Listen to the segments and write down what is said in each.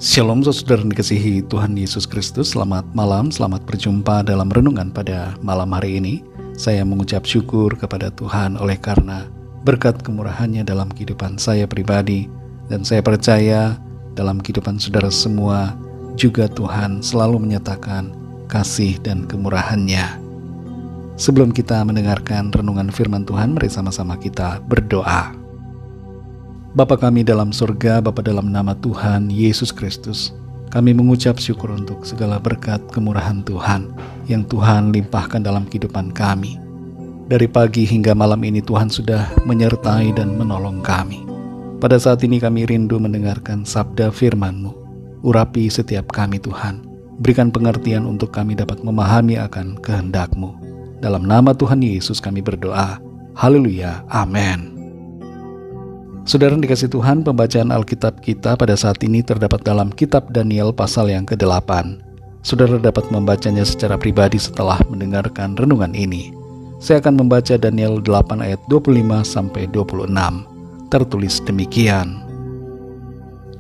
Shalom saudara yang dikasihi Tuhan Yesus Kristus. Selamat malam, selamat berjumpa dalam renungan pada malam hari ini. Saya mengucap syukur kepada Tuhan oleh karena berkat kemurahan-Nya dalam kehidupan saya pribadi. Dan saya percaya dalam kehidupan saudara semua juga Tuhan selalu menyatakan kasih dan kemurahan-Nya. Sebelum kita mendengarkan renungan firman Tuhan, mari sama-sama kita berdoa. Bapa kami dalam surga, Bapa dalam nama Tuhan Yesus Kristus, kami mengucap syukur untuk segala berkat kemurahan Tuhan yang Tuhan limpahkan dalam kehidupan kami. Dari pagi hingga malam ini Tuhan sudah menyertai dan menolong kami. Pada saat ini kami rindu mendengarkan sabda firman-Mu. Urapi setiap kami Tuhan, berikan pengertian untuk kami dapat memahami akan kehendak-Mu. Dalam nama Tuhan Yesus kami berdoa. Haleluya, amin. Saudara dikasih Tuhan, pembacaan Alkitab kita pada saat ini terdapat dalam kitab Daniel pasal yang ke-8. Saudara dapat membacanya secara pribadi setelah mendengarkan renungan ini. Saya akan membaca Daniel 8 ayat 25-26. Tertulis demikian.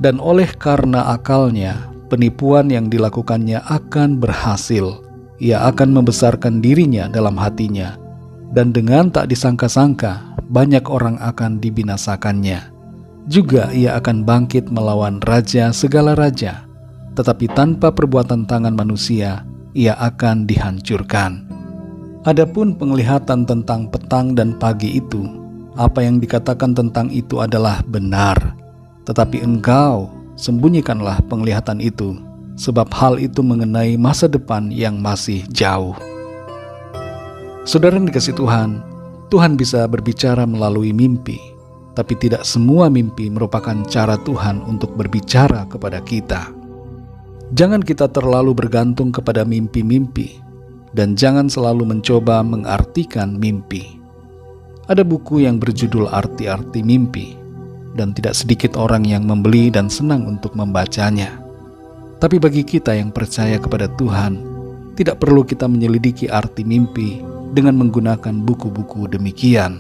Dan oleh karena akalnya, penipuan yang dilakukannya akan berhasil. Ia akan membesarkan dirinya dalam hatinya, dan dengan tak disangka-sangka, banyak orang akan dibinasakannya. Juga ia akan bangkit melawan raja segala raja, tetapi tanpa perbuatan tangan manusia, ia akan dihancurkan. Adapun penglihatan tentang petang dan pagi itu, apa yang dikatakan tentang itu adalah benar. Tetapi engkau sembunyikanlah penglihatan itu, sebab hal itu mengenai masa depan yang masih jauh. Saudara yang dikasih Tuhan, Tuhan bisa berbicara melalui mimpi, tapi tidak semua mimpi merupakan cara Tuhan untuk berbicara kepada kita. Jangan kita terlalu bergantung kepada mimpi-mimpi, dan jangan selalu mencoba mengartikan mimpi. Ada buku yang berjudul Arti-Arti Mimpi, dan tidak sedikit orang yang membeli dan senang untuk membacanya. Tapi bagi kita yang percaya kepada Tuhan, tidak perlu kita menyelidiki arti mimpi dengan menggunakan buku-buku demikian.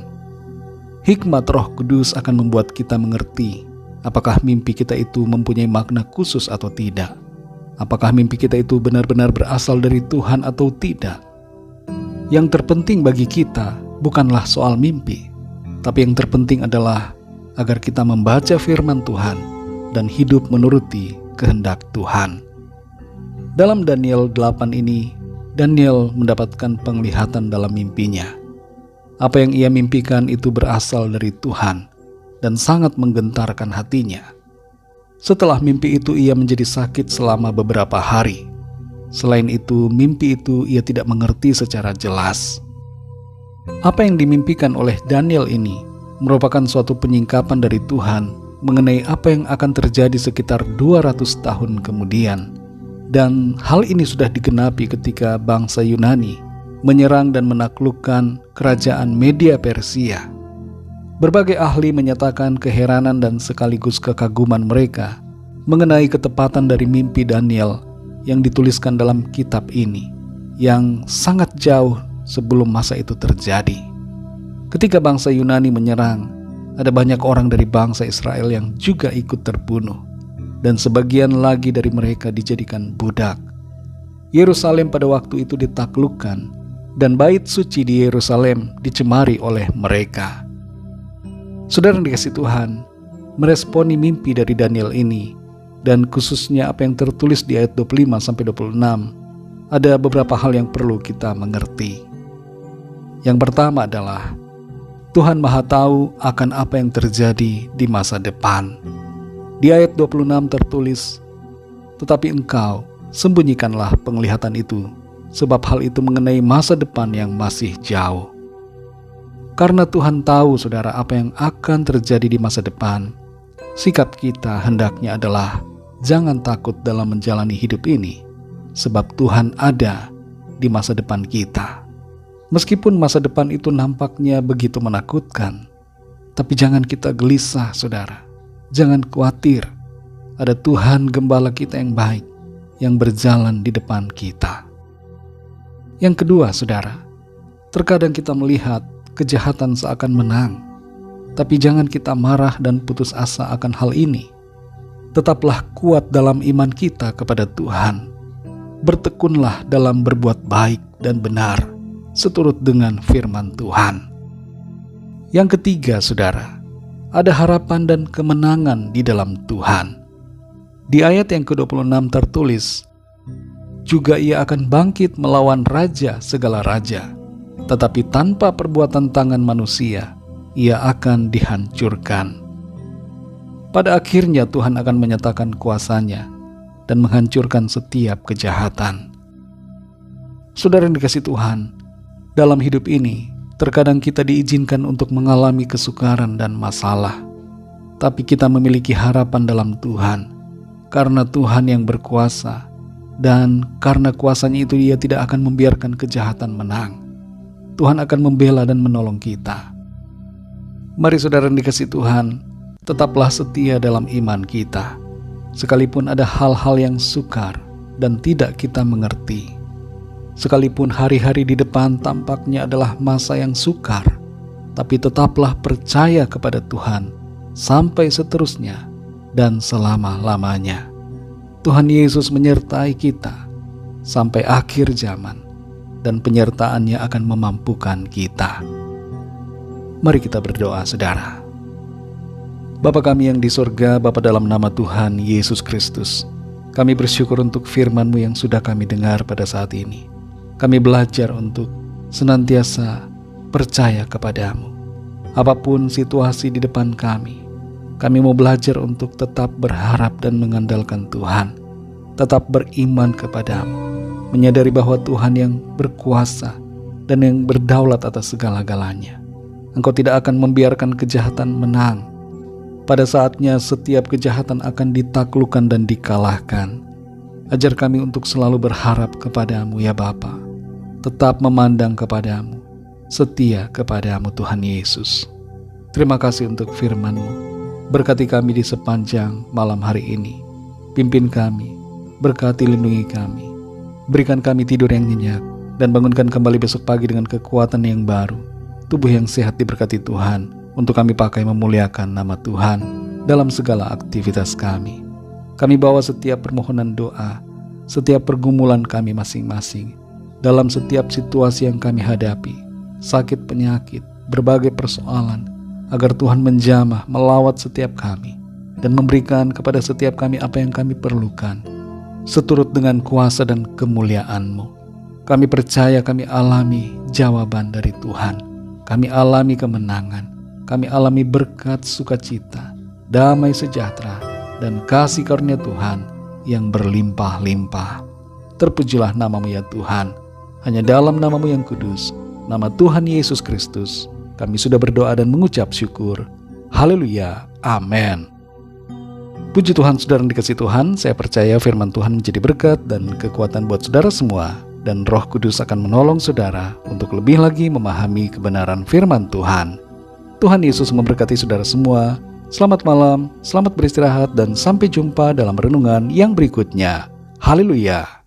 Hikmat Roh Kudus akan membuat kita mengerti apakah mimpi kita itu mempunyai makna khusus atau tidak. Apakah mimpi kita itu benar-benar berasal dari Tuhan atau tidak. Yang terpenting bagi kita bukanlah soal mimpi, tapi yang terpenting adalah agar kita membaca firman Tuhan dan hidup menuruti kehendak Tuhan. Dalam Daniel 8 ini, Daniel mendapatkan penglihatan dalam mimpinya. Apa yang ia mimpikan itu berasal dari Tuhan dan sangat menggentarkan hatinya. Setelah mimpi itu ia menjadi sakit selama beberapa hari. Selain itu, mimpi itu ia tidak mengerti secara jelas. Apa yang dimimpikan oleh Daniel ini merupakan suatu penyingkapan dari Tuhan mengenai apa yang akan terjadi sekitar 200 tahun kemudian. Dan hal ini sudah digenapi ketika bangsa Yunani menyerang dan menaklukkan kerajaan Media Persia. Berbagai ahli menyatakan keheranan dan sekaligus kekaguman mereka mengenai ketepatan dari mimpi Daniel yang dituliskan dalam kitab ini, yang sangat jauh sebelum masa itu terjadi. Ketika bangsa Yunani menyerang, ada banyak orang dari bangsa Israel yang juga ikut terbunuh, dan sebagian lagi dari mereka dijadikan budak. Yerusalem pada waktu itu ditaklukkan, dan bait suci di Yerusalem dicemari oleh mereka. Saudara yang dikasih Tuhan, meresponi mimpi dari Daniel ini, dan khususnya apa yang tertulis di ayat 25-26, ada beberapa hal yang perlu kita mengerti. Yang pertama adalah, Tuhan Maha Tahu akan apa yang terjadi di masa depan. Di ayat 26 tertulis, tetapi engkau sembunyikanlah penglihatan itu, sebab hal itu mengenai masa depan yang masih jauh. Karena Tuhan tahu saudara apa yang akan terjadi di masa depan, sikap kita hendaknya adalah jangan takut dalam menjalani hidup ini, sebab Tuhan ada di masa depan kita. Meskipun masa depan itu nampaknya begitu menakutkan, tapi jangan kita gelisah saudara. Jangan khawatir, ada Tuhan Gembala kita yang baik, yang berjalan di depan kita. Yang kedua saudara, terkadang kita melihat kejahatan seakan menang, tapi jangan kita marah dan putus asa akan hal ini. Tetaplah kuat dalam iman kita kepada Tuhan. Bertekunlah dalam berbuat baik dan benar, seturut dengan firman Tuhan. Yang ketiga, saudara, ada harapan dan kemenangan di dalam Tuhan. Di ayat yang ke-26 tertulis, juga ia akan bangkit melawan raja segala raja, tetapi tanpa perbuatan tangan manusia, ia akan dihancurkan. Pada akhirnya Tuhan akan menyatakan kuasa-Nya dan menghancurkan setiap kejahatan. Saudara yang dikasihi Tuhan, dalam hidup ini, terkadang kita diizinkan untuk mengalami kesukaran dan masalah. Tapi kita memiliki harapan dalam Tuhan, karena Tuhan yang berkuasa, dan karena kuasa-Nya itu Dia tidak akan membiarkan kejahatan menang. Tuhan akan membela dan menolong kita. Mari saudara yang dikasihi Tuhan, tetaplah setia dalam iman kita, sekalipun ada hal-hal yang sukar dan tidak kita mengerti. Sekalipun hari-hari di depan tampaknya adalah masa yang sukar, tapi tetaplah percaya kepada Tuhan sampai seterusnya dan selama-lamanya. Tuhan Yesus menyertai kita sampai akhir zaman, dan penyertaan-Nya akan memampukan kita. Mari kita berdoa, saudara. Bapa kami yang di surga, Bapa, dalam nama Tuhan Yesus Kristus, kami bersyukur untuk firman-Mu yang sudah kami dengar pada saat ini. Kami belajar untuk senantiasa percaya kepadamu. Apapun situasi di depan kami mau belajar untuk tetap berharap dan mengandalkan Tuhan, tetap beriman kepadamu, menyadari bahwa Tuhan yang berkuasa dan yang berdaulat atas segala-galanya. Engkau tidak akan membiarkan kejahatan menang. Pada saatnya setiap kejahatan akan ditaklukkan dan dikalahkan. Ajar kami untuk selalu berharap kepadamu ya Bapa, tetap memandang kepadamu, setia kepadamu Tuhan Yesus. Terima kasih untuk firman-Mu. Berkati kami di sepanjang malam hari ini. Pimpin kami, berkati lindungi kami. Berikan kami tidur yang nyenyak, dan bangunkan kembali besok pagi dengan kekuatan yang baru. Tubuh yang sehat diberkati Tuhan, untuk kami pakai memuliakan nama Tuhan dalam segala aktivitas kami. Kami bawa setiap permohonan doa, setiap pergumulan kami masing-masing, dalam setiap situasi yang kami hadapi, sakit penyakit, berbagai persoalan, agar Tuhan menjamah melawat setiap kami, dan memberikan kepada setiap kami apa yang kami perlukan, seturut dengan kuasa dan kemuliaan-Mu. Kami percaya kami alami jawaban dari Tuhan, kami alami kemenangan, kami alami berkat sukacita, damai sejahtera, dan kasih karunia Tuhan yang berlimpah-limpah. Terpujilah nama-Mu ya Tuhan. Hanya dalam nama-Mu yang kudus, nama Tuhan Yesus Kristus, kami sudah berdoa dan mengucap syukur. Haleluya. Amin. Puji Tuhan, saudara yang dikasihi Tuhan. Saya percaya firman Tuhan menjadi berkat dan kekuatan buat saudara semua, dan Roh Kudus akan menolong saudara untuk lebih lagi memahami kebenaran firman Tuhan. Tuhan Yesus memberkati saudara semua. Selamat malam, selamat beristirahat, dan sampai jumpa dalam renungan yang berikutnya. Haleluya.